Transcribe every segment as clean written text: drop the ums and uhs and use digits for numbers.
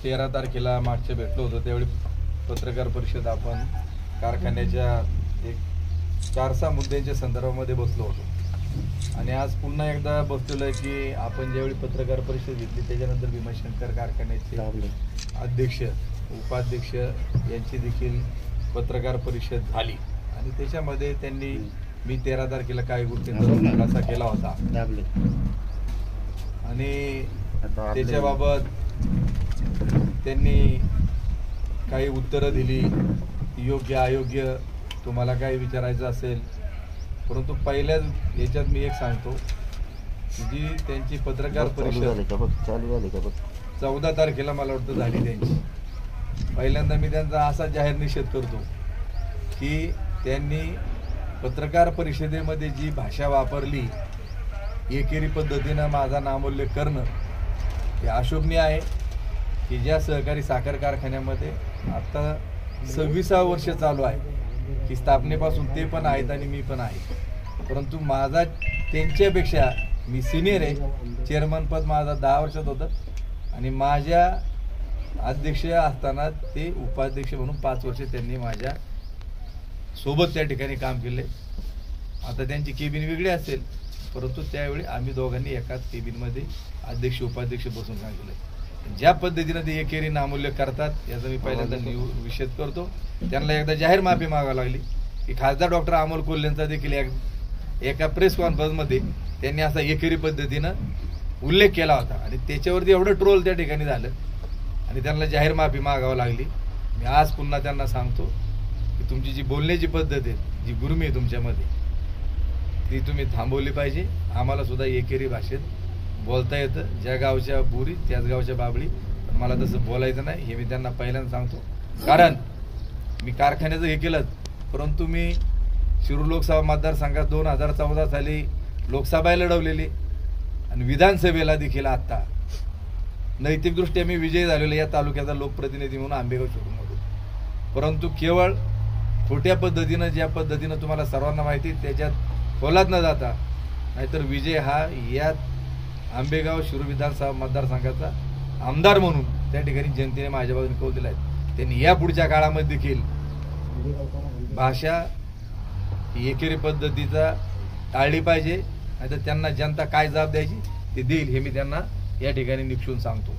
13 तारखेला मागच्या भेटलो होतो त्यावेळी पत्रकार परिषद आपण कारखान्याच्या एक 4-6 मुद्द्यांच्या संदर्भामध्ये बसलो होतो आणि आज पुन्हा एकदा बसलेलो आहे की आपण ज्यावेळी पत्रकार परिषद घेतली त्याच्यानंतर भीमाशंकर कारखान्याचे अध्यक्ष उपाध्यक्ष यांची देखील पत्रकार परिषद झाली आणि त्याच्यामध्ये त्यांनी मी 13 तारखेला काय गोष्टींचा खुलासा केला होता आणि त्याच्याबाबत त्यांनी काही उत्तरं दिली, योग्य अयोग्य तुम्हाला काय विचारायचं असेल, परंतु पहिल्याच याच्यात मी एक सांगतो जी त्यांची पत्रकार परिषद 14 तारखेला मला वाटतं झाली त्यांची, पहिल्यांदा मी त्यांचा असा जाहीर निषेध करतो की त्यांनी पत्रकार परिषदेमध्ये जी भाषा वापरली एकेरी पद्धतीनं माझा नामोल्लेख करणं हे अशोभनीय आहे की ज्या सहकारी साखर कारखान्यामध्ये आता 26वे वर्ष चालू आहे की स्थापनेपासून ते पण आहेत आणि मी पण आहे, परंतु माझा त्यांच्यापेक्षा मी सिनियर आहे, चेअरमन पद माझा 10 वर्षात होतं आणि माझ्या अध्यक्ष असताना ते उपाध्यक्ष म्हणून 5 वर्ष त्यांनी माझ्या सोबत त्या ठिकाणी काम केले. आता त्यांची केबिन वेगळी असेल परंतु त्यावेळी आम्ही दोघांनी एकाच केबिनमध्ये अध्यक्ष उपाध्यक्ष बसून काम केलं. ज्या पद्धतीनं ते एकेरी नामोल्लेख करतात याचा मी पहिल्यांदा निषेध करतो. त्यांना एकदा जाहीर माफी मागावी लागली की खासदार डॉक्टर अमोल कोल्हेंचा देखील एका प्रेस कॉन्फरन्समध्ये त्यांनी असा एकेरी पद्धतीनं उल्लेख केला होता आणि त्याच्यावरती एवढं ट्रोल त्या ठिकाणी झालं आणि त्यांना जाहीर माफी मागावी लागली. मी आज पुन्हा त्यांना सांगतो की तुमची जी बोलण्याची पद्धत आहे, जी गुरमी आहे तुमच्यामध्ये, ती तुम्ही थांबवली पाहिजे. आम्हाला सुद्धा एकेरी भाषेत बोलता येतं, ज्या गावच्या बुरी त्याच गावच्या बाबळी, पण मला तसं बोलायचं नाही हे मी त्यांना पहिल्यांदा सांगतो. कारण मी कारखान्याचं हे केलं परंतु मी शिरूर लोकसभा मतदारसंघात 2014 साली लोकसभा लढवलेली आणि विधानसभेला देखील आत्ता नैतिकदृष्ट्या मी विजयी झालेलो या तालुक्याचा लोकप्रतिनिधी म्हणून आंबेगाव शिरूरमधून, परंतु केवळ खोट्या पद्धतीनं ज्या पद्धतीनं तुम्हाला सर्वांना माहिती त्याच्यात खोलात न जाता, नाहीतर विजय हा या आंबेगाव शिरूर विधानसभा मतदारसंघाचा आमदार म्हणून त्या ठिकाणी जनतेने माझ्या बाजूने कौल दिला आहे. त्यांनी या पुढच्या काळामध्ये देखील भाषा एकेरी पद्धतीचा टाळली पाहिजे, नाहीतर त्यांना जनता काय जबाब द्यायची ते देईल हे मी त्यांना या ठिकाणी निपटून सांगतो.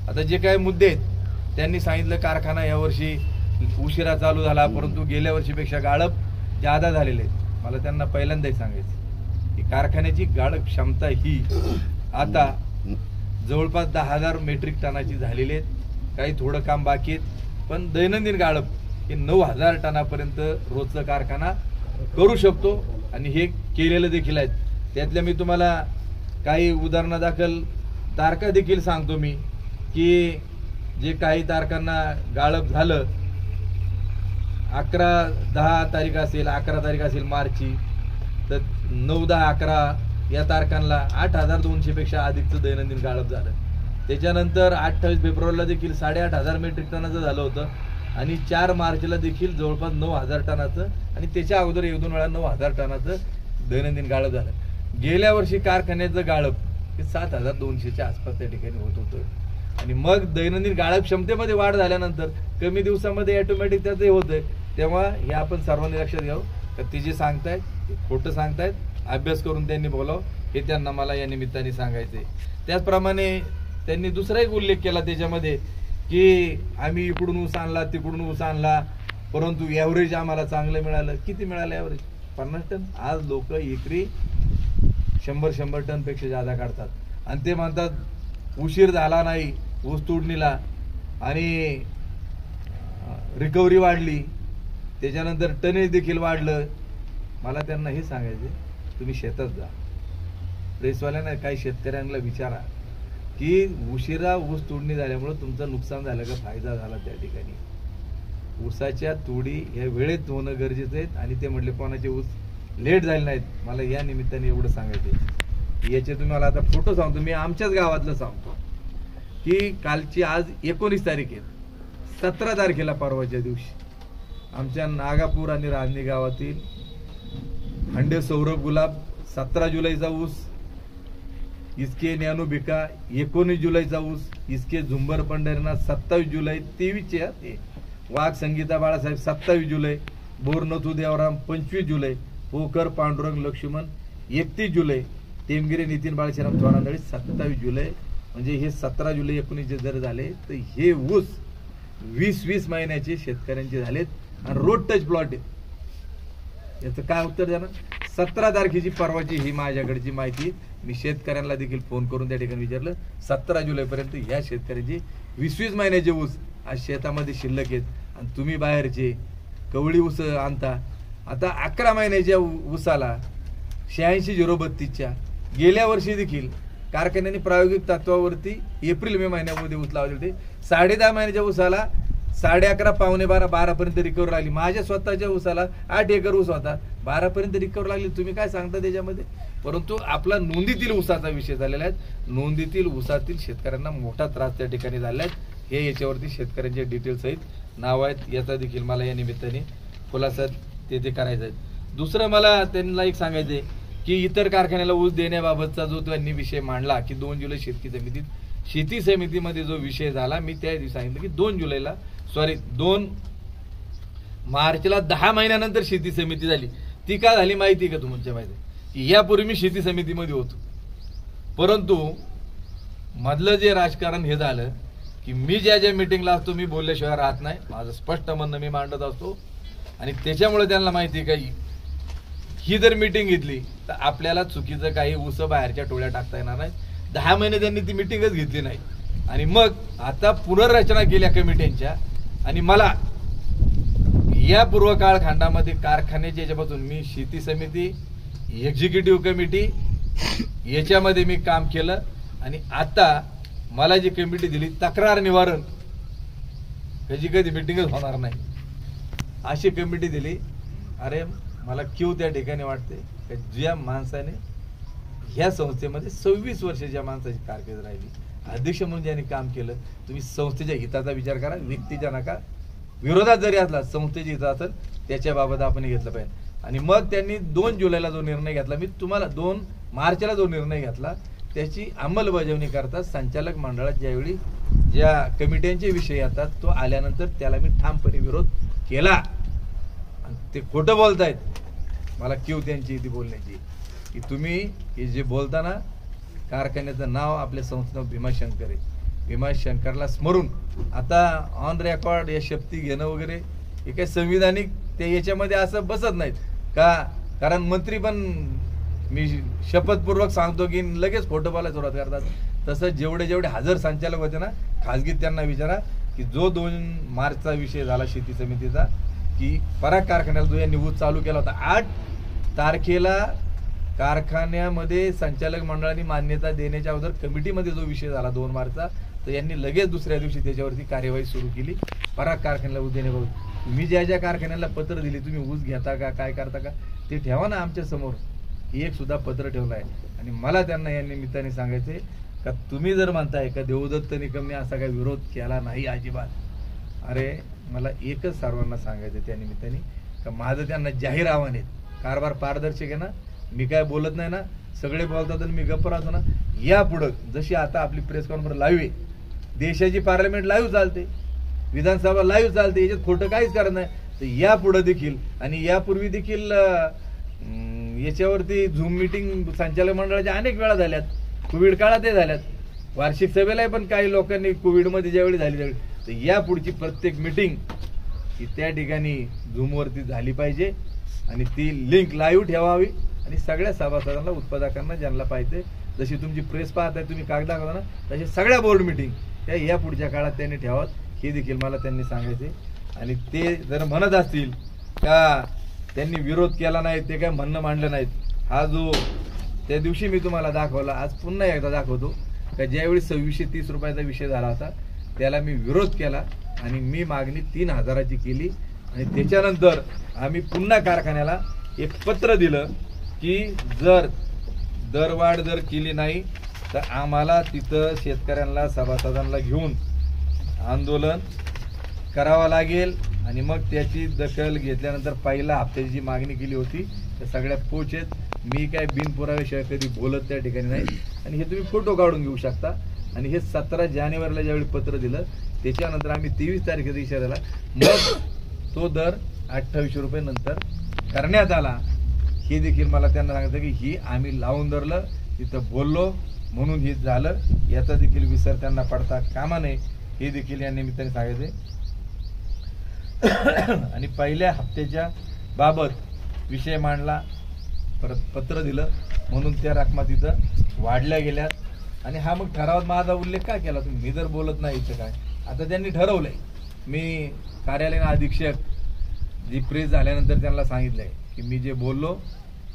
आता जे काही मुद्दे आहेत त्यांनी सांगितलं कारखाना यावर्षी उशिरा चालू झाला परंतु गेल्या वर्षीपेक्षा गाळप जादा झालेले आहेत. मला त्यांना पहिल्यांदाही सांगायचं की कारखान्याची गाळप क्षमता ही आता जवळपास 10,000 मेट्रिक टनाची झालेली आहेत. काही थोडं काम बाकी आहेत पण दैनंदिन गाळप हे 9,000 टनापर्यंत रोजचा कारखाना करू शकतो आणि हे केलेलं देखील आहेत. त्यातल्या मी तुम्हाला काही उदाहरणादाखल तारखा देखील सांगतो मी की जे काही तारखांना गाळप झालं 10 तारीख असेल 11 तारीख असेल मार्चची, तर 9, 10, 11 या तारखांना 8,200 पेक्षा अधिकचं दैनंदिन गाळप झालं. त्याच्यानंतर 28 फेब्रुवारीला देखील 8,500 मेट्रिक टनाचं झालं होतं आणि 4 मार्चला देखील जवळपास 9,000 टनाचं आणि त्याच्या अगोदर 1-2 वेळा 9,000 टनाचं दैनंदिन गाळप झालं. गेल्या वर्षी कारखान्याचं गाळप हे 7,200च्या आसपास त्या ठिकाणी होत होतं आणि मग दैनंदिन गाळप क्षमतेमध्ये वाढ झाल्यानंतर कमी दिवसामध्ये ऑटोमॅटिक त्याचं हे होतंय. तेव्हा हे आपण सर्वांनी लक्षात घ्यावं का ते जे सांगतायत ते खोटं सांगतायत, अभ्यास करून त्यांनी बोलावं हे त्यांना मला या निमित्ताने सांगायचंय. त्याचप्रमाणे त्यांनी दुसरा एक उल्लेख केला त्याच्यामध्ये की आम्ही इकडून ऊस आणला तिकडून ऊस आणला परंतु ॲव्हरेज आम्हाला चांगलं मिळालं. किती मिळालं ॲव्हरेज? 50 टन. आज लोक एकरी 100 टनपेक्षा जादा काढतात आणि ते म्हणतात उशीर झाला नाही ऊस तोडणीला आणि रिकव्हरी वाढली, त्याच्यानंतर टनेज देखील वाढलं. मला त्यांना हे सांगायचं तुम्ही शेतात जा, प्रेसवाल्यांना काही शेतकऱ्यांना विचारा की उशिरा ऊस तोडणी झाल्यामुळे तुमचं नुकसान झालं का फायदा झाला. त्या ठिकाणी ऊसाच्या तोडी या वेळेत होणं गरजेचं आहे आणि ते म्हटले कोणाचे ऊस लेट झाले नाहीत. मला या निमित्ताने एवढं सांगायचं. याचे तुम्हाला आता फोटो सांगतो मी, आमच्याच गावातलं सांगतो की कालची आज 19 तारीख आहे, 17 तारखेला परवाच्या दिवशी आमच्या नागापूर आणि राजनी गावातील हंडे सौरभ गुलाब 17 जुलैचा ऊस इसके नॅनो भिका 19 जुलैचा ऊस, इसके झुंबर पंढरीनाथ 27 जुलै 23चे ते, वाघ संगीता बाळासाहेब 27 जुलै, बोरनथू देवराम 25 जुलै, पोकर पांडुरंग लक्ष्मण 31 जुलै, टेमगिरी नितीन बाळशाराम थोरांदळे 27 जुलै. म्हणजे हे 17 जुलै 19 जर झाले तर हे ऊस 20-20 महिन्याचे शेतकऱ्यांचे झालेत आणि रोड टच प्लॉट आहेत. याचं काय उत्तर द्या ना. 17 तारखेची परवाची ही माझ्याकडची माहिती, मी शेतकऱ्यांना देखील फोन करून त्या ठिकाणी विचारलं. 17 जुलैपर्यंत ह्या शेतकऱ्यांची 20-20 महिन्याचे ऊस आज शेतामध्ये शिल्लक आहेत आणि तुम्ही बाहेरचे कवळी ऊस आणता. आता 11 महिन्याच्या ऊसाला 86-032च्या गेल्या वर्षी देखील कारखान्याने प्रायोगिक तत्वावरती एप्रिल-मे महिन्यामध्ये ऊस लावले होते. 10.5 महिन्याच्या ऊसाला 11.5 पावणे 12 पर्यंत रिकव्हर लागली. माझ्या स्वतःच्या ऊसाला 8 एकर ऊस होता, 12 पर्यंत रिकव्हर लागली. तुम्ही काय सांगता त्याच्यामध्ये. परंतु आपला नोंदीतील ऊसाचा विषय झालेला आहे. नोंदीतील ऊसातील शेतकऱ्यांना मोठा त्रास त्या ठिकाणी झाला आहे. हे याच्यावरती शेतकऱ्यांचे डिटेल्स आहेत, नाव आहेत, याचा देखील मला या निमित्ताने खुलासा ते करायचा आहे. दुसरं मला त्यांना एक सांगायचं आहे की इतर कारखान्याला ऊस देण्याबाबतचा जो त्यांनी विषय मांडला की 2 जुलै शेती समितीमध्ये जो विषय झाला, मी त्या दिवशी सांगितलं की 2 मार्चला 10 महिन्यानंतर शेती समिती झाली. ती का झाली माहिती का तुमच्या माहिती की यापूर्वी मी शेती समितीमध्ये होतो, परंतु मधलं जे राजकारण हे झालं की मी ज्या मिटिंगला असतो मी बोलल्याशिवाय राहत नाही. माझं स्पष्ट म्हणणं मी मांडत असतो आणि त्याच्यामुळे त्यांना माहिती का ही जर मिटिंग घेतली तर आपल्याला चुकीचं काही ऊस बाहेरच्या टोळ्या टाकता येणार नाही. 10 महिने त्यांनी ती मिटिंगच घेतली नाही आणि मग आता पुनर्रचना केल्या कमिट्यांच्या आणि मला या पूर्व काळखंडामध्ये कारखान्याच्या याच्यापासून मी शेती समिती, एक्झिक्युटिव्ह कमिटी याच्यामध्ये मी काम केलं आणि आता मला जी कमिटी दिली तक्रार निवारण, कधी मिटिंगच होणार नाही अशी कमिटी दिली. अरे मला क्यू त्या ठिकाणी वाटते की ज्या माणसाने ह्या संस्थेमध्ये 26 वर्षाच्या माणसाची कारकीर्द राहिली, अध्यक्ष म्हणून ज्यांनी काम केलं, तुम्ही संस्थेच्या हिताचा विचार करा, व्यक्तीच्या नका. विरोधात जरी असला संस्थेच्या हित असेल त्याच्याबाबत आपण घेतलं पाहिजे. आणि मग त्यांनी 2 जुलैला जो निर्णय घेतला, मी तुम्हाला 2 मार्चला जो निर्णय घेतला त्याची अंमलबजावणी करता संचालक मंडळात ज्यावेळी ज्या कमिट्यांचे विषय येतात तो आल्यानंतर त्याला मी ठामपणे विरोध केला. ते खोटं बोलतायत. मला क्यू त्यांची ती बोलण्याची की तुम्ही हे जे बोलताना कारखान्याचं नाव आपल्या संस्थेनं भीमाशंकर आहे, भीमाशंकरला स्मरून आता ऑन रेकॉर्ड या शपथी घेणं वगैरे हे काही संविधानिक ते याच्यामध्ये असं बसत नाहीत का. कारण मंत्री पण मी शपथपूर्वक सांगतो की लगेच खोटं बोलायला सुरुवात करतात. तसं जेवढे हजर संचालक होते ना, खाजगीत त्यांना विचारा की जो 2 मार्चचा विषय झाला शेती समितीचा की पराग कारखान्याला जो यांनी ऊस चालू केला होता, 8 तारखेला कारखान्यामध्ये संचालक मंडळाने मान्यता देण्याच्या अगोदर कमिटीमध्ये जो विषय झाला 2 मार्चचा, तर यांनी लगेच दुसऱ्या दिवशी त्याच्यावरती कार्यवाही सुरू केली पराग कारखान्याला ऊस देण्याबाबत. तुम्ही ज्या कारखान्याला पत्र दिली, तुम्ही ऊस घेता का काय करता का ते ठेवा ना आमच्या समोर. एक सुद्धा पत्र ठेवलं आहे. आणि मला त्यांना या निमित्ताने सांगायचंय का तुम्ही जर म्हणताय का देवदत्त निकमने असा काही विरोध केला नाही अजिबात, अरे मला एकच सर्वांना सांगायचं त्या निमित्ताने का माझं त्यांना जाहीर आव्हान आहे. कारभार पारदर्शक आहे ना, मी काय बोलत नाही ना, सगळे बोलतात आणि मी गप्प राहतो ना. या पुढं जशी आता आपली प्रेस कॉन्फरन्स लाईव्ह आहे, देशाची पार्लमेंट लाईव्ह चालते, विधानसभा लाईव्ह चालते, याच्यात खोटं काहीच करत नाही. तर या पुढं देखील आणि यापूर्वी देखील याच्यावरती झूम मिटिंग संचालक मंडळाच्या अनेक वेळा झाल्यात, कोविड काळातही झाल्यात, वार्षिक सभेलाही पण काही लोकांनी कोविडमध्ये ज्यावेळी झाली त्यावेळी. तर या पुढची प्रत्येक मिटिंग ही त्या ठिकाणी झूमवरती झाली पाहिजे आणि ती लिंक लाईव्ह ठेवावी आणि सगळ्या सभासदांना, उत्पादकांना ज्यांना पाहिजे, जशी तुमची प्रेस पाहताय तुम्ही कागद दाखवता ना, तसे सगळ्या बोर्ड मिटिंग त्या या पुढच्या काळात त्यांनी ठेवावं हे देखील मला त्यांनी सांगायचे. आणि ते जर म्हणत असतील का त्यांनी विरोध केला नाही, ते काय म्हणणं मांडलं नाहीत, हा जो त्या दिवशी मी तुम्हाला दाखवला, आज पुन्हा एकदा दाखवतो का ज्यावेळी 2630 रुपयाचा विषय झाला होता त्याला मी विरोध केला आणि मी मागणी 3000ची केली. आणि त्याच्यानंतर आम्ही पुन्हा कारखान्याला एक पत्र दिलं की जर दरवाढ जर केली नाही तर आम्हाला तिथं शेतकऱ्यांना, सभासदांना घेऊन आंदोलन करावं लागेल. आणि मग त्याची दखल घेतल्यानंतर पहिल्या हप्त्याची जी मागणी केली होती त्या सगळ्या पोच आहेत. मी काय बिनपुराव्याशिवाय कधी बोलत त्या ठिकाणी नाही. आणि हे तुम्ही फोटो काढून घेऊ शकता. आणि हे 17 जानेवारीला ज्यावेळी पत्र दिलं त्याच्यानंतर आम्ही 23 तारखेचा इशारा दिला, मग तो दर 2800 रुपये नंतर करण्यात आला. हे देखील मला त्यांना सांगितलं की ही आम्ही लावून धरलं, तिथं बोललो म्हणून हे झालं, याचा देखील विसर त्यांना पडता कामा नये, हे देखील या निमित्ताने सांगायचे. आणि पहिल्या हप्त्याच्या बाबत विषय मांडला, परत पत्र दिलं म्हणून त्या रकमा तिथं वाढल्या गेल्यात. आणि हा मग ठरावात माझा उल्लेख का केला तुम्ही? मी जर बोलत नाही इथं काय, आता त्यांनी ठरवलंय. मी कार्यालयीन अधीक्षक जी प्रेस झाल्यानंतर त्यांना सांगितलंय की मी जे बोललो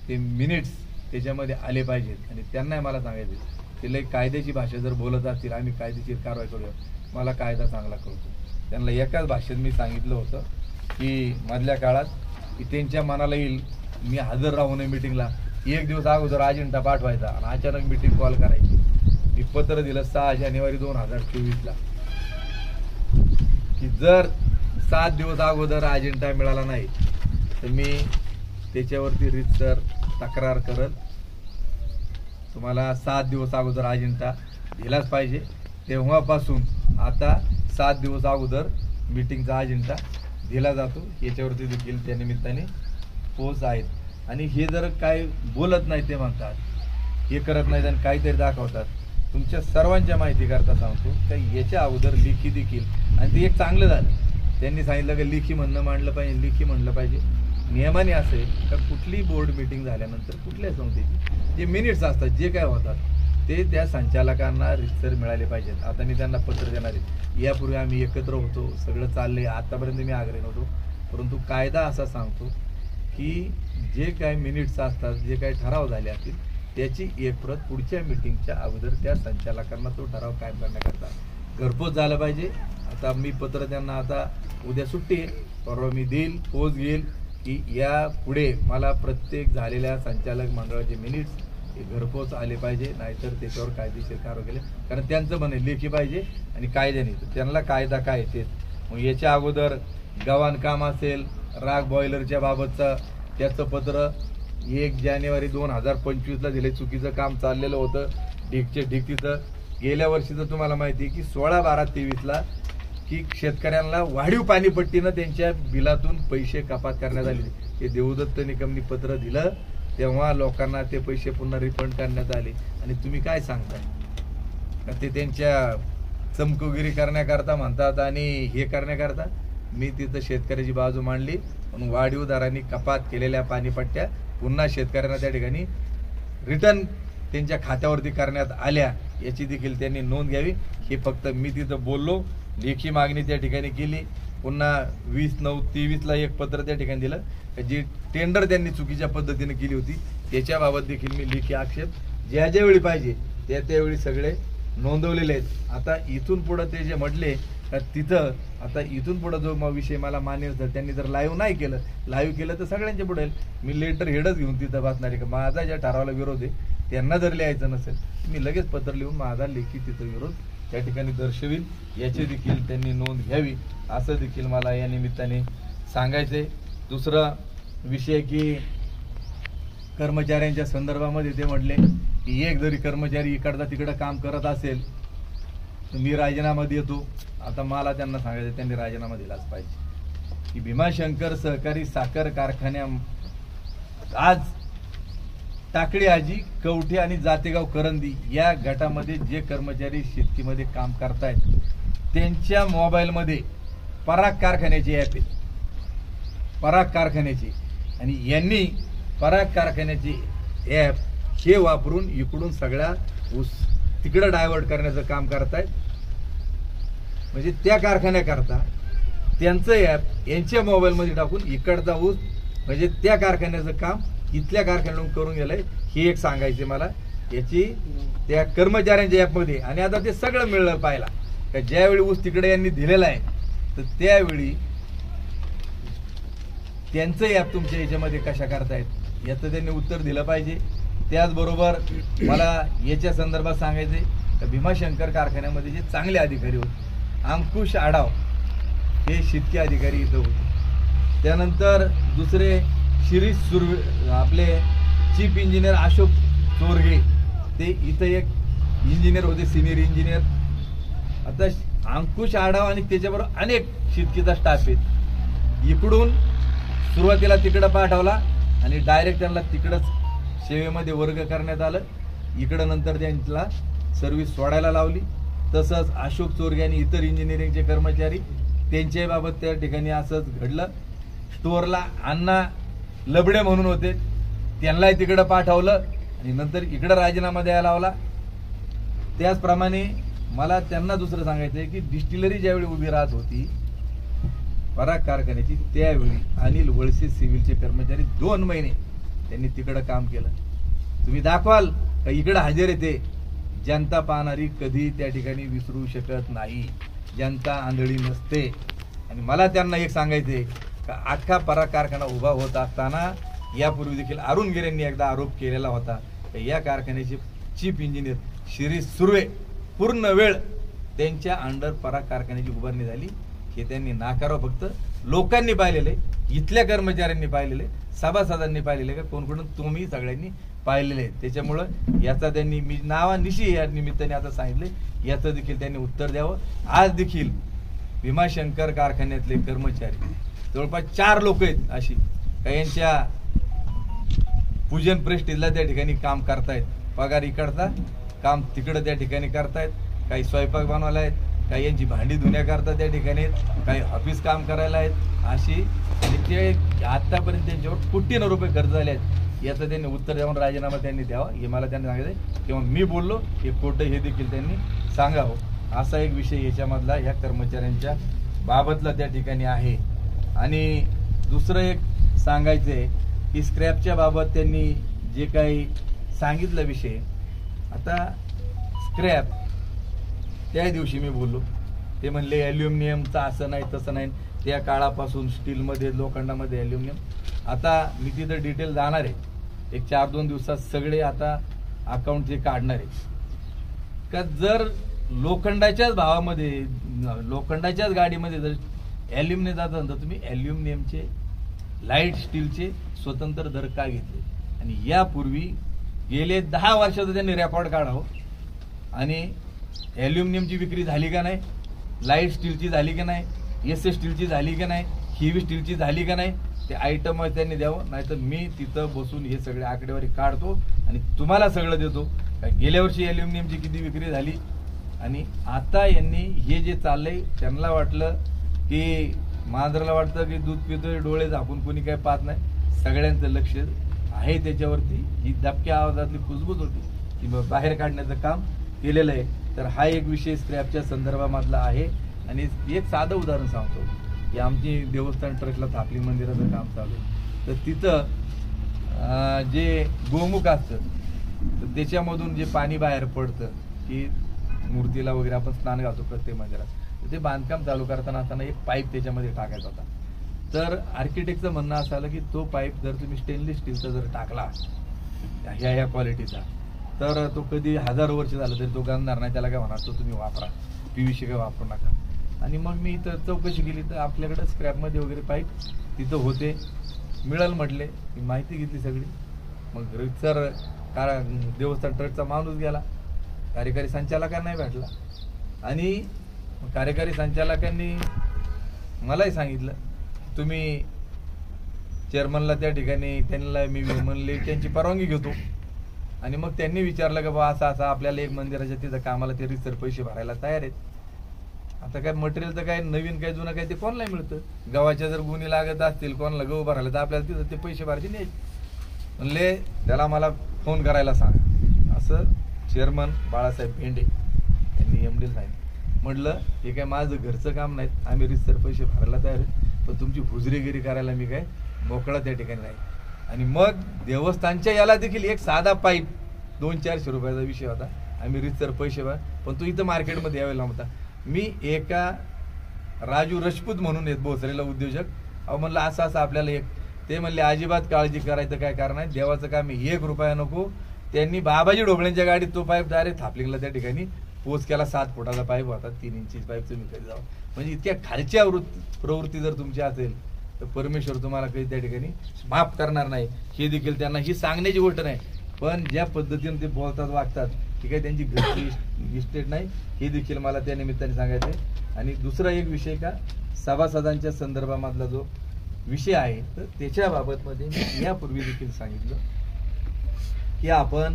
ते मिनिट्स त्याच्यामध्ये आले पाहिजेत. आणि त्यांनाही मला सांगायचे ते लई कायद्याची भाषा जर बोलत असतील आम्ही कायदेशीर कारवाई करूया, मला कायदा चांगला कळतो. त्यांना एकाच भाषेत मी सांगितलं होतं की मधल्या काळात की त्यांच्या मनाला येईल मी हजर राहू नये मीटिंगला, एक दिवस अगोदर अजेंडा पाठवायचा आणि अचानक मीटिंग कॉल करायची. मी पत्र दिलं 6 जानेवारी 2024ला की जर 7 दिवस अगोदर अजेंडा मिळाला नाही तर मी त्याच्यावरती रीतसर तक्रार करत. तुम्हाला 7 दिवस अगोदर अजेंडा दिलाच पाहिजे. तेव्हापासून आता 7 दिवस अगोदर मीटिंगचा अजेंडा दिला जातो. याच्यावरती देखील त्या निमित्ताने पोच आहेत. आणि हे जर काय बोलत नाही ते म्हणतात, हे करत नाहीत आणि काहीतरी दाखवतात. तुमच्या सर्वांच्या माहिती करता सांगतो की याच्या अगोदर लेखी देखील, आणि ते एक चांगलं झालं, त्यांनी सांगितलं की लेखी म्हणणं मांडलं पाहिजे, लेखी म्हणलं पाहिजे. नियमाने असे का कुठलीही बोर्ड मीटिंग झाल्यानंतर कुठल्या संस्थेची जे मिनिट्स असतात जे काय होतात ते त्या संचालकांना रितसर मिळाले पाहिजेत. आता मी त्यांना पत्र देणार आहे. यापूर्वी आम्ही एकत्र होतो, सगळं चाललंय, आतापर्यंत मी आग्रही नव्हतो, परंतु कायदा असा सांगतो की जे काय मिनिट्स असतात, जे काही ठराव झाले असतील त्याची एक प्रत पुढच्या मीटिंगच्या अगोदर त्या संचालकांना तो ठराव कायम करण्याकरता घरपोच झाला पाहिजे. आता मी पत्र त्यांना आता उद्या सुट्टी आहे, परवा मी देईल, पोच घेईल की या पुढे मला प्रत्येक झालेल्या संचालक मंडळाचे मिनिट्स हे घरपोच आले पाहिजे, नाहीतर त्याच्यावर कायदेशीर कारवाई केली. कारण त्यांचं म्हणे लेखी पाहिजे आणि कायद्याने, तर त्यांना कायदा काय तेच. मग याच्या अगोदर गव्हाण काम असेल, राग बॉयलरच्या बाबतचं त्याचं पत्र 1 जानेवारी 2025ला दिले. चुकीचं काम चाललेलं होतं, ढीकचे ढीक तिथं. गेल्या वर्षीचं तुम्हाला माहिती आहे की 16/12/23ला की शेतकऱ्यांना वाढीव पाणीपट्टीनं त्यांच्या बिलातून पैसे कपात करण्यात आले. ते देवदत्त निकमनी पत्र दिलं तेव्हा लोकांना ते पैसे पुन्हा रिफंड करण्यात आले. आणि तुम्ही काय सांगताय का ते त्यांच्या चमकोगिरी करण्याकरता म्हणतात आणि हे करण्याकरता. मी तिथं शेतकऱ्याची बाजू मांडली, म्हणून वाढीव दरांनी कपात केलेल्या पाणीपट्ट्या पुन्हा शेतकऱ्यांना त्या ठिकाणी रिटर्न त्यांच्या खात्यावरती करण्यात आल्या, याची देखील त्यांनी नोंद घ्यावी. हे फक्त मी तिथं बोललो, लेखी मागणी त्या ठिकाणी केली. पुन्हा 20/9/23ला एक पत्र त्या ठिकाणी दिलं, जी टेंडर त्यांनी चुकीच्या पद्धतीने केली होती त्याच्याबाबत देखील मी लेखी आक्षेप ज्या ज्यावेळी पाहिजे त्यावेळी सगळे नोंदवलेले आहेत. आता इथून पुढं ते जे म्हटले तिथं, आता इथून पुढं जो विषय मला मान्य नसेल, त्यांनी जर लाईव्ह नाही केलं, लाईव्ह केलं तर सगळ्यांच्या पुढे मी लेटर हेडच घेऊन तिथं बसणार आहे का माझा ज्या ठरावाला विरोध आहे त्यांना जर लिहायचं नसेल मी लगेच पत्र लिहून माझा लेखी तिथं विरोध त्या ठिकाणी दर्शवील, याची देखील त्यांनी नोंद घ्यावी असं देखील मला या निमित्ताने सांगायचंय. दुसरा विषय की कर्मचाऱ्यांच्या संदर्भामध्ये ते म्हटले की एक जरी कर्मचारी इकडचा तिकडं काम करत असेल तर मी राजीनामा देतो. आता मला त्यांना सांगायचं त्यांनी राजीनामा दिलाच पाहिजे की भीमाशंकर सहकारी साखर कारखान्या आज टाकळी आजी, कवठे आणि जातेगाव करंदी या गटामध्ये जे कर्मचारी शेतीमध्ये काम करतायत त्यांच्या मोबाईलमध्ये पराग कारखान्याची ॲप आहे, पराग कारखान्याची, आणि यांनी पराग कारखान्याची ॲप हे वापरून इकडून सगळ्या ऊस तिकडं डायव्हर्ट करण्याचं काम करतायत. म्हणजे त्या कारखान्याकरता त्यांचं ॲप यांच्या मोबाईलमध्ये टाकून इकडचा ऊस म्हणजे त्या कारखान्याचं काम इथल्या कारखान्यातून करून गेलंय, हे एक सांगायचे मला. याची त्या कर्मचाऱ्यांच्या ॲपमध्ये, आणि आता ते सगळं मिळलं पाहिला का ज्यावेळी ऊस तिकडे यांनी दिलेला आहे तर त्यावेळी त्यांचं ॲप तुमच्या याच्यामध्ये कशा करतायत याचं त्यांनी उत्तर दिलं पाहिजे. त्याचबरोबर मला याच्या संदर्भात सांगायचे तर भीमाशंकर कारखान्यामध्ये जे चांगले अधिकारी होते, अंकुश आढाव हे शेतकी अधिकारी इथं होते. त्यानंतर दुसरे शिरीष सुर्वे, आपले चीफ इंजिनियर अशोक चोरगे, ते इथं एक इंजिनियर होते, सिनियर इंजिनियर. आता अंकुश आढाव आणि त्याच्याबरोबर अनेक शिदकीचा स्टाफ आहेत. इकडून सुरुवातीला तिकडं पाठवला आणि डायरेक्ट त्यांना तिकडंच सेवेमध्ये वर्ग करण्यात आलं. इकडं नंतर त्यांना सर्व्हिस सोडायला लावली. तसंच अशोक चोरगे आणि इतर इंजिनिअरिंगचे कर्मचारी त्यांच्या बाबत त्या ठिकाणी असंच घडलं. स्टोअरला अण्णा लबडे म्हणून होते, त्यांनाही तिकडं पाठवलं आणि नंतर इकडं राजीनामा द्यायला लावला. त्याचप्रमाणे मला त्यांना दुसरं सांगायचं आहे की डिस्टिलरी ज्यावेळी उभी राहत होती पराग कारखान्याची, त्यावेळी अनिल वळसे सिव्हिलचे कर्मचारी 2 महिने त्यांनी तिकडं काम केलं. तुम्ही दाखवाल का इकडं हजर येते. जनता पाहणारी कधी त्या ठिकाणी विसरू शकत नाही. जनता आंधळी नसते. आणि मला त्यांना एक सांगायचंय का अख्खा पराग कारखाना उभा होत असताना यापूर्वी देखील अरुण गिरेंनी एकदा आरोप केलेला होता की या कारखान्याचे चीफ इंजिनियर शिरीष सुर्वे पूर्ण वेळ त्यांच्या अंडर पराग कारखान्याची उभारणी झाली. हे त्यांनी नाकारावं. फक्त लोकांनी पाहिलेले, इथल्या कर्मचाऱ्यांनी पाहिलेले, सभासदांनी पाहिलेले का कोण तुम्ही सगळ्यांनी पाहिलेले. त्याच्यामुळं याचा त्यांनी मी नावानिशी या निमित्ताने आता सांगितले, याचं देखील त्यांनी उत्तर द्यावं. आज देखील भीमाशंकर कारखान्यातले कर्मचारी जवळपास 4 लोक आहेत अशी यांच्या पूजन प्रेस्टिजला त्या ठिकाणी काम करतायत. पगार इकडचा, काम तिकडं त्या ठिकाणी करतायत. काही स्वयंपाक बनवायला आहेत, काही यांची भांडी धुण्या करतात त्या ठिकाणी आहेत, काही ऑफिस काम करायला आहेत. अशी ते आतापर्यंत त्यांच्यावर कोटीनं रुपये खर्च झाले आहेत. याचं त्यांनी उत्तर देऊन राजीनामा त्यांनी द्यावा हे मला त्यांनी सांगितलं. किंवा मी बोललो हे खोटं हे देखील त्यांनी सांगावं. असा एक विषय याच्यामधला ह्या कर्मचाऱ्यांच्या बाबतला त्या ठिकाणी आहे. आणि दुसरं एक सांगायचं आहे की स्क्रॅपच्या बाबत त्यांनी जे काही सांगितलं विषय, आता स्क्रॅप त्या दिवशी मी बोललो, ते म्हणले ॲल्युमिनियमचं असं नाही तसं नाही, त्या काळापासून स्टीलमध्ये लोखंडामध्ये ॲल्युमिनियम. आता मी तिथं डिटेल जाणार आहे, एक 4-2 दिवसात सगळे आता अकाउंट जे काढणार आहे. का जर लोखंडाच्याच भावामध्ये, लोखंडाच्याच गाडीमध्ये जर ॲल्युमिनियम जात असेल तर तुम्ही ॲल्युमिनियमचे, लाईट स्टीलचे स्वतंत्र दर का घेतले. आणि यापूर्वी गेले 10 वर्षाचं त्यांनी रेकॉर्ड काढावं. आणि ॲल्युमिनियमची विक्री झाली का नाही, लाईट स्टीलची झाली का नाही, SS स्टीलची झाली का नाही, हेवी स्टीलची झाली का नाही, ते आयटम त्यांनी द्यावं. नाहीतर मी तिथं बसून हे सगळे आकडेवारी काढतो आणि तुम्हाला सगळं देतो. गेल्या वर्षी ॲल्युमिनियमची किती विक्री झाली. आणि आता यांनी हे जे चाललंय, त्यांना वाटलं की मांजराला वाटतं की दूध पितोय डोळे झाकून कोणी काय पाहत नाही. सगळ्यांचं लक्ष आहे त्याच्यावरती. ही दबक्या आवाजातली कुजबूज होती की बाहेर काढण्याचं काम केलेलं आहे. तर हा एक विषय स्क्रॅपच्या संदर्भामधला आहे. आणि एक साधं उदाहरण सांगतो की आमची देवस्थान ट्रस्टला थापली मंदिराचं काम चालू आहे. तर तिथं जे गोमुख असतं तर त्याच्यामधून जे पाणी बाहेर पडतं की मूर्तीला वगैरे आपण स्नान घालतो प्रत्येक मंदिरात, तर ते बांधकाम चालू करताना असताना एक पाईप त्याच्यामध्ये टाकायचा होता. तर आर्किटेक्टचं म्हणणं असं आलं की तो पाईप जर तुम्ही स्टेनलेस स्टीलचा जर टाकला ह्या क्वालिटीचा तर तो कधी 1000 वर्ष झालं तरी तो गंजणार नाही. त्याला काय म्हणा, तो तुम्ही वापरा, PVC काय वापरू नका. आणि मग मी इथं चौकशी केली तर आपल्याकडे स्क्रॅपमध्ये वगैरे पाईप तिथं होते, मिळेल म्हटले. माहिती घेतली सगळी. मग रितसर देवस्थान ट्रस्टचा माणूस गेला, कार्यकारी संचालकांना नाही भेटला. आणि कार्यकारी संचालकांनी मलाही सांगितलं तुम्ही चेअरमनला त्या ठिकाणी त्यांना मी म्हणले त्यांची परवानगी घेतो. आणि मग त्यांनी विचारलं की बाबा असं आपल्याला एक मंदिराच्या तिथं कामाला ते रितसर पैसे भरायला तयार आहेत. आता काय मटेरियल तर काय नवीन काय जुनं काय ते कोणाला मिळतं. गव्हाच्या जर गुणी लागत असतील कोणाला गहू भरायला तर आपल्याला तिथं ते पैसे भरायचे नाही. म्हणले त्याला मला फोन करायला सांग. असं चेअरमन बाळासाहेब भेंडे यांनी MD सांगितलं. म्हटलं हे काय माझं घरचं काम नाही, आम्ही रितसर पैसे भरायला तयार आहे, पण तुमची हुजरेगिरी करायला मी काय मोकळा त्या ठिकाणी नाही. आणि मग देवस्थानच्या याला देखील एक साधा पाईप 200-400 रुपयाचा विषय होता. आम्ही रितसर पैसे भर, पण तो इथं मार्केटमध्ये यावेला होता. मी एका राजू राजपूत म्हणून येत भोसरेला उद्योजक, अहो म्हणलं असं असं आपल्याला एक, ते म्हणले अजिबात काळजी करायचं काय कारण आहे, देवाचं काम 1 रुपया नको. त्यांनी बाबाजी ढोबळेंच्या गाडीत तो पाईप डायरेक्ट थापलिंगला त्या ठिकाणी पोच केला. 7 फुटाचा पाईप होता, 3 इंची पाईप तुम्ही कधी जावं. म्हणजे इतक्या खालच्या प्रवृत्ती जर तुमची असेल तर परमेश्वर तुम्हाला कधी त्या ठिकाणी माफ करणार नाही, हे देखील त्यांना ही सांगण्याची गोष्ट नाही. पण ज्या पद्धतीने ते बोलतात वागतात ती काही त्यांची घरची इस्टेट नाही, हे देखील मला त्या निमित्ताने सांगायचं आहे. आणि दुसरा एक विषय का सभासदांच्या संदर्भामधला जो विषय आहे तर त्याच्याबाबतमध्ये मी यापूर्वी देखील सांगितलं की आपण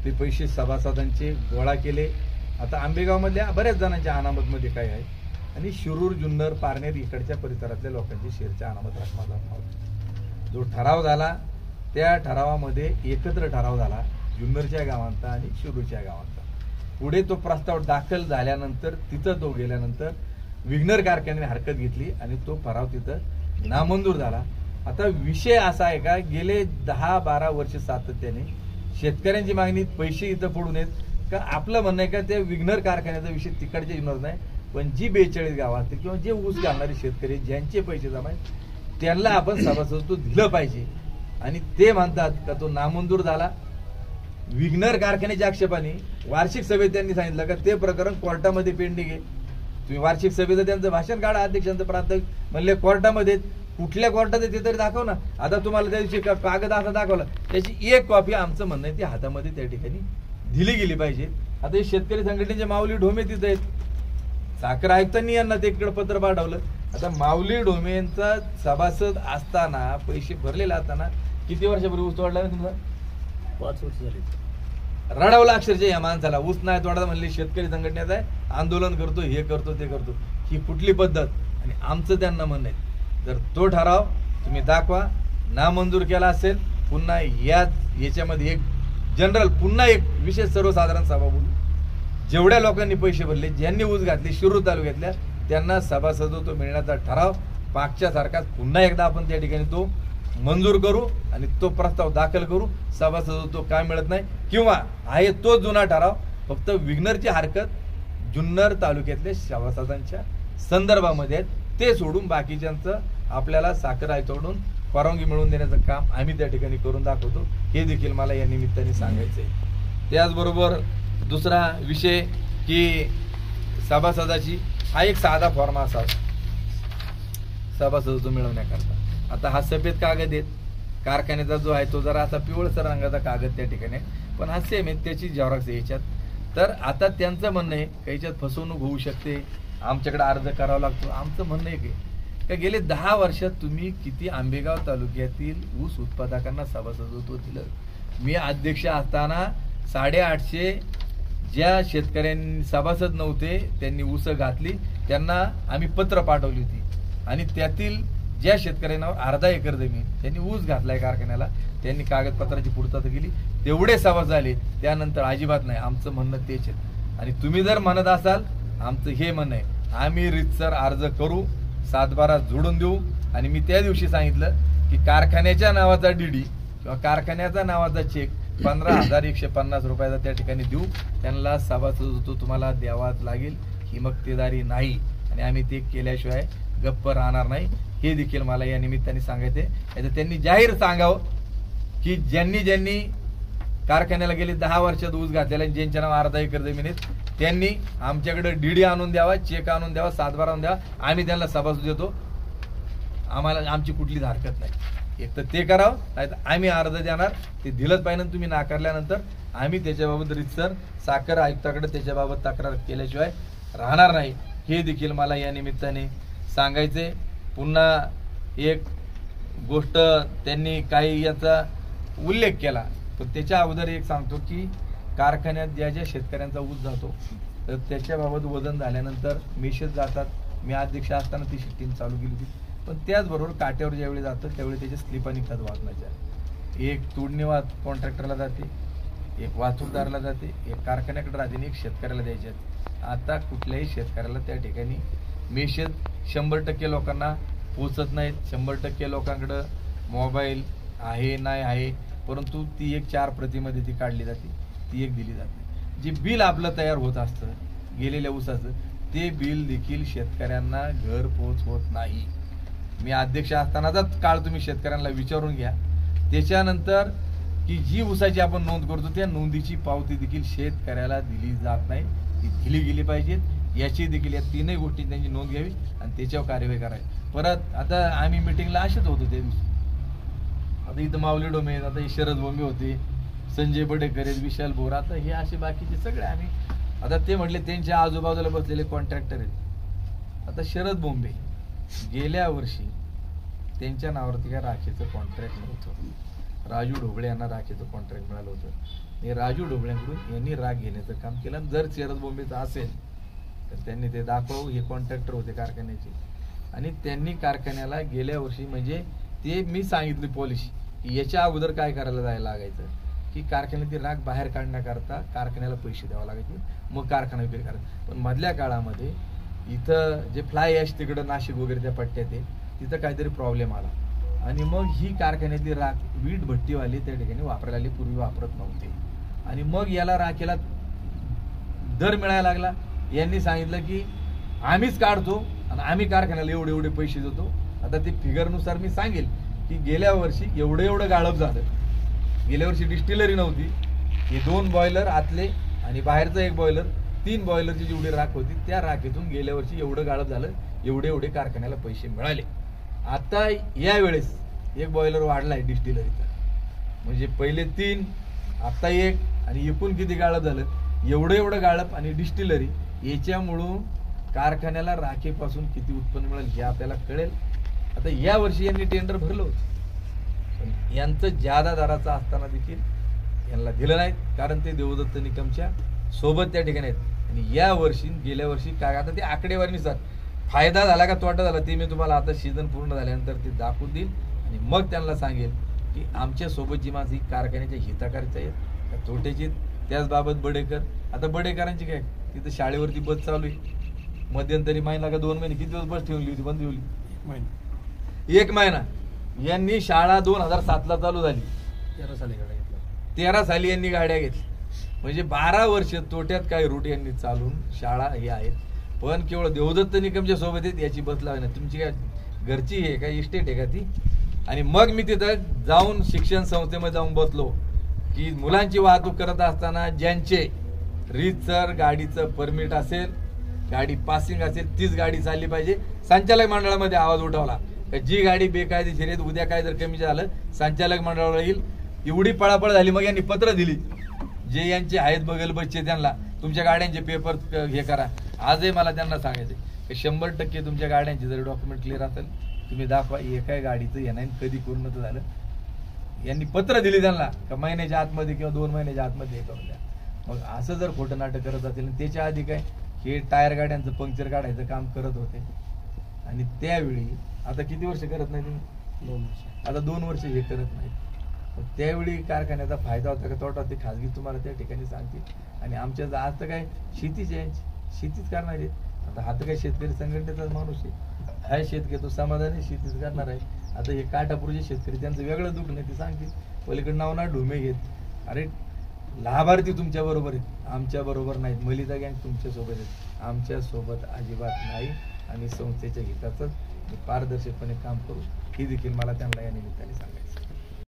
ते पैसे सभासदांचे गोळा केले. आता आंबेगावमधल्या बऱ्याच जणांच्या अनामतमध्ये काय आहे आणि शिरूर, जुन्नर, पारनेर इकडच्या परिसरातल्या लोकांची शेअरच्या अनामत रकमा जो ठराव झाला त्या ठरावामध्ये एकत्र ठराव झाला जुन्नरच्या गावांचा आणि शिरूरच्या गावांचा. पुढे तो प्रस्ताव दाखल झाल्यानंतर तिथं तो गेल्यानंतर विघ्नर कारखान्याने हरकत घेतली आणि तो ठराव तिथं नामंजूर झाला. आता विषय असा आहे का गेले 10-12 वर्ष सातत्याने शेतकऱ्यांची मागणी पैसे इथं पडून येत का आपलं म्हणणं आहे का ते विघ्नर कारखान्याचा विषय तिकडचे येणार नाही, पण जी 42 गावात किंवा जे ऊस घालणारे शेतकरी ज्यांचे पैसे जमा आहेत त्यांना आपण सभासदत्व दिलं पाहिजे. आणि ते म्हणतात का तो नामंजूर झाला. विघ्नर कारखान्याच्या आक्षेपाने वार्षिक सभेत त्यांनी सांगितलं का ते प्रकरण कोर्टामध्ये पेंडिंग आहे. तुम्ही वार्षिक सभेचं त्यांचं भाषण काढा, अध्यक्षांचं प्राथमिक म्हणले कोर्टामध्ये, कुठल्या कोर्टात ते तरी दाखव ना. आता तुम्हाला त्या दिवशी कागद असा दाखवला त्याची एक कॉपी आमचं म्हणणं आहे ती हातामध्ये त्या ठिकाणी दिली गेली पाहिजे. आता हे शेतकरी संघटनेचे माऊली ढोमे तिथे आहेत, साखर आयुक्तांनी यांना ते इकडे पत्र पाठवलं. आता माऊली ढोमेंचा सभासद असताना पैसे भरलेला असताना किती वर्षापूर्वी ऊस तोडला तुमचा? 5 वर्ष झाली. रडावला अक्षरशः या माणसाला. ऊस नाही तोडा म्हणले शेतकरी संघटनेचा आहे, आंदोलन करतो, हे करतो ते करतो. ही कुठली पद्धत? आणि आमचं त्यांना म्हणणं आहे जर तो ठराव तुम्ही दाखवा नामंजूर केला असेल पुन्हा याच्यामध्ये एक जनरल पुन्हा एक विशेष सर्वसाधारण सभा बोलू. जेवढ्या लोकांनी पैसे भरले ज्यांनी ऊस घातले शिरूर तालुक्यातल्या त्यांना सभासदत्व मिळण्याचा ठराव मागच्या सारखाच पुन्हा एकदा आपण त्या ठिकाणी तो मंजूर करू आणि तो प्रस्ताव दाखल करू. सभासदत्व काय मिळत नाही किंवा आहे तो जुना ठराव, फक्त विघ्नरची हरकत जुन्नर तालुक्यातल्या सभासदांच्या संदर्भामध्ये आहेत ते सोडून बाकीच्यांचं आपल्याला साखर आयुक्ताकडून परवानगी मिळवून देण्याचं काम आम्ही त्या ठिकाणी करून दाखवतो, हे देखील मला या निमित्ताने सांगायचं आहे. त्याचबरोबर दुसरा विषय की सभासदाची हा एक साधा फॉर्म असा सभासदत्व मिळवण्याकरता. आता हा सफेद कागद आहेत, कारखान्याचा जो आहे तो जरा असा पिवळसर रंगाचा कागद त्या ठिकाणी आहे, पण हा सेम आहे त्याची झेरॉक्स आहे याच्यात. तर आता त्यांचं म्हणणं आहे का याच्यात फसवणूक होऊ शकते, आमच्याकडे अर्ज करावा लागतो. आमचं म्हणणं आहे का गेले 10 वर्षात तुम्ही किती आंबेगाव तालुक्यातील ऊस उत्पादकांना सभासदत्व दिलं. मी अध्यक्ष असताना 850 ज्या शेतकऱ्यांनी सभासद नव्हते त्यांनी ऊस घातली त्यांना आम्ही पत्र पाठवली होती आणि त्यातील ज्या शेतकऱ्यांना अर्धा एकर जमीन त्यांनी ऊस घातलाय कारखान्याला त्यांनी कागदपत्राची पूर्तता केली, तेवढे सभासद झाले. त्यानंतर अजिबात नाही. आमचं म्हणणं तेच आहे. आणि तुम्ही जर म्हणत असाल आमचं हे म्हणणं आहे आम्ही रितसर अर्ज करू, 7/12 जोडून देऊ. आणि मी त्या दिवशी सांगितलं की कारखान्याच्या नावाचा डीडी किंवा कारखान्याचा नावाचा चेक 15,150 रुपयाचा त्या ठिकाणी देऊ. त्यांना सभासदत्व तुम्हाला द्यावाच लागेल, ही मक्तेदारी नाही आणि आम्ही ते केल्याशिवाय गप्प राहणार नाही, हे देखील मला या निमित्ताने सांगायचे. त्यांनी जाहीर सांगावं की ज्यांनी कारखान्याला गेले 10 वर्षात ऊस घातलेला ज्यांच्या नाव अर्धा एकर जमीन आहेत त्यांनी आमच्याकडे डीडी आणून द्यावा, चेक आणून द्यावा, 7/12 आणून द्यावा. आम्ही त्यांना सभासद देतो, आम्हाला आमची कुठलीच हरकत नाही. एक तर ते करावं नाही तर आम्ही अर्ज देणार, ते दिलंच पाहिजे. तुम्ही नाकारल्यानंतर आम्ही त्याच्याबाबत रितसर साखर आयुक्ताकडे त्याच्याबाबत तक्रार केल्याशिवाय राहणार नाही, हे देखील मला या निमित्ताने सांगायचे. पुन्हा एक गोष्ट त्यांनी काही याचा उल्लेख केला, पण त्याच्या अगोदर एक सांगतो की कारखान्यात ज्या ज्या शेतकऱ्यांचा ऊस जातो तर त्याच्याबाबत वजन झाल्यानंतर मेसेज जातात. मी अध्यक्ष असताना ती टीम चालू केली होती. पण त्याचबरोबर काट्यावर ज्यावेळी जातं त्यावेळी त्याच्या स्लिपा निघतात वाहनाच्या. एक तोडणी कॉन्ट्रॅक्टरला जाते, एक वाहतूकदाराला जाते, एक कारखान्याकडे राहते आणि एक शेतकऱ्याला द्यायचे आहेत. आता कुठल्याही शेतकऱ्याला त्या ठिकाणी मेसेज 100% लोकांना पोचत नाहीत. 100% लोकांकडं मोबाईल आहे नाही आहे, परंतु ती एक 4 प्रतीमध्ये ती काढली जाते, ती एक दिली जाते. जे बिल आपलं तयार होत असतं गेलेल्या ऊसाचं ते बिल देखील शेतकऱ्यांना घर पोच होत नाही. मी अध्यक्ष असतानाचाच काळ तुम्ही शेतकऱ्यांना विचारून घ्या. त्याच्यानंतर की जी ऊसाची आपण नोंद करतो त्या नोंदीची पावती देखील शेतकऱ्याला दिली जात नाही, ती दिली गेली पाहिजे. याची देखील या 3ही गोष्टी त्यांची नोंद घ्यावी आणि त्याच्यावर कार्यवाही करावी. परत आता आम्ही मिटिंगला असेच होतो त्या दिवशी. आता इथं माऊली डोमे आहेत, आता हे शरद बोंबे होते, संजय बडेकर आहेत, विशाल बोर, आता हे असे बाकीचे सगळे आम्ही. आता ते म्हटले त्यांच्या आजूबाजूला बसलेले कॉन्ट्रॅक्टर आहेत. आता शरद बोंबे गेल्या वर्षी त्यांच्या नावावरती काय राखेचं कॉन्ट्रॅक्ट नव्हतं. राजू ढोबळे यांना राखेचं कॉन्ट्रॅक्ट मिळालं होतं. हे राजू ढोबळ्यांकडून यांनी राख घेण्याचं काम केलं. जर शरद बोंबेचं असेल तर त्यांनी ते दाखवावं. हे कॉन्ट्रॅक्टर होते कारखान्याचे आणि त्यांनी कारखान्याला गेल्या वर्षी म्हणजे ते मी सांगितली पॉलिसी की याच्या अगोदर काय करायला जायला लागायचं की कारखान्याची राख बाहेर काढण्याकरता कारखान्याला पैसे द्यावे लागायचे, मग कारखाना विक्री करायचा. पण मधल्या काळामध्ये इथं जे फ्लाय ॲश तिकडं नाशिक वगैरे त्या पट्ट्यात आहे तिथं काहीतरी प्रॉब्लेम आला आणि मग ही कारखान्यातली राख वीट भट्टीवाले त्या ठिकाणी वापरायला आली, पूर्वी वापरत नव्हते. आणि मग याला राखेला दर मिळायला लागला. यांनी सांगितलं की आम्हीच काढतो आणि आम्ही कारखान्याला एवढे एवढे पैसे देतो. आता ते फिगरनुसार मी सांगेल की गेल्या वर्षी एवढं गाळप झालं. गेल्या वर्षी डिस्टिलरी नव्हती, हे 2 बॉयलर आतले आणि बाहेरचं 1 बॉयलर, 3 बॉयलरची जेवढी राख होती त्या राखेतून गेल्या वर्षी एवढं गाळप झालं, एवढे कारखान्याला पैसे मिळाले. आता यावेळेस 1 बॉयलर वाढलाय डिस्टिलरीचा, म्हणजे पहिले 3 आता 1 आणि एकूण किती गाळप झालं, एवढं गाळप आणि डिस्टिलरी याच्यामुळं कारखान्याला राखेपासून किती उत्पन्न मिळेल हे आपल्याला कळेल. आता या वर्षी यांनी टेंडर भरलं होतं, पण यांचं जादा दराचं असताना देखील यांना दिलं नाही, कारण ते देवदत्त निकमच्या सोबत त्या ठिकाणी आहेत. आणि या वर्षी गेल्या वर्षी काय आता ते आकडेवारीनुसार फायदा झाला का तोटा झाला ते मी तुम्हाला आता सीझन पूर्ण झाल्यानंतर ते दाखवून देईल आणि मग त्यांना सांगेल की आमच्या सोबतची माणसं ही कारखान्याच्या हिताकारीची आहेत का तोट्याची. त्याचबाबत बडेकर, आता बडेकरांची काय तिथं शाळेवरती बस चालू आहे. मध्यंतरी महिना का 2 महिने किती दिवस बस ठेवली होती, बंद ठेवली 1 महिना. यांनी शाळा 2007ला चालू झाली, 13 साली यांनी गाड्या घेतल्या, म्हणजे 12 वर्ष तोट्यात काय रूट यांनी चालून शाळा हे आहेत. पण केवळ देवदत्त निकमच्या सोबत आहेत याची बस लावली नाही. तुमची काय घरची आहे का इस्टेट आहे का ती. आणि मग मी तिथं जाऊन शिक्षण संस्थेमध्ये जाऊन बसलो की मुलांची वाहतूक करत असताना ज्यांचे रीतसर गाडीचं परमिट असेल, गाडी पासिंग असेल, तीच गाडी चालली पाहिजे. संचालक मंडळामध्ये आवाज उठवला जी गाडी बेकायदेशीर आहे, उद्या काय जर कमी झालं संचालक मंडळाला येईल. एवढी पळापळ झाली, मग यांनी पत्र दिली जे यांचे आहेत बगल बच्चे त्यांना, तुमच्या गाड्यांचे पेपर हे करा. आजही मला त्यांना सांगायचं की 100% तुमच्या गाड्यांचे जर डॉक्युमेंट क्लिअर असेल तुम्ही दाखवा. एकाही गाडीचं येणार कधी पूर्ण झालं. यांनी पत्र दिली त्यांना का महिन्याच्या आतमध्ये किंवा 2 महिन्याच्या आतमध्ये हे करून द्या. मग असं जर खोटं नाटक करत असेल, त्याच्या आधी काय हे टायर गाड्यांचं पंक्चर काढायचं काम करत होते आणि त्यावेळी आता किती वर्ष करत नाही तुम्ही, 2 वर्ष, आता 2 वर्ष हे करत नाही. त्यावेळी कारखान्याचा फायदा होता का तोटा ते खाजगी तुम्हाला त्या ठिकाणी सांगतील. आणि आमच्या आज तर काय शेतीच आहे, शेतीच करणार आहे. आता हा तर काय शेतकरी संघटनेचाच माणूस आहे, हा शेतकरी तो समाधानी शेतीच करणार आहे. आता हे काटापूरचे शेतकरी त्यांचं वेगळं दुःख नाही, ते सांगतील पलीकडे नावना ढुमे घेत. अरे लाभार्थी तुमच्या बरोबर आहेत, आमच्या बरोबर नाहीत. मलिता गँग तुमच्या सोबत आहेत, आमच्या सोबत अजिबात नाही. आणि संस्थेच्या हिताचं पारदर्शकपणे काम करू ही देखील मला त्यांना या निमित्ताने सांगायचं.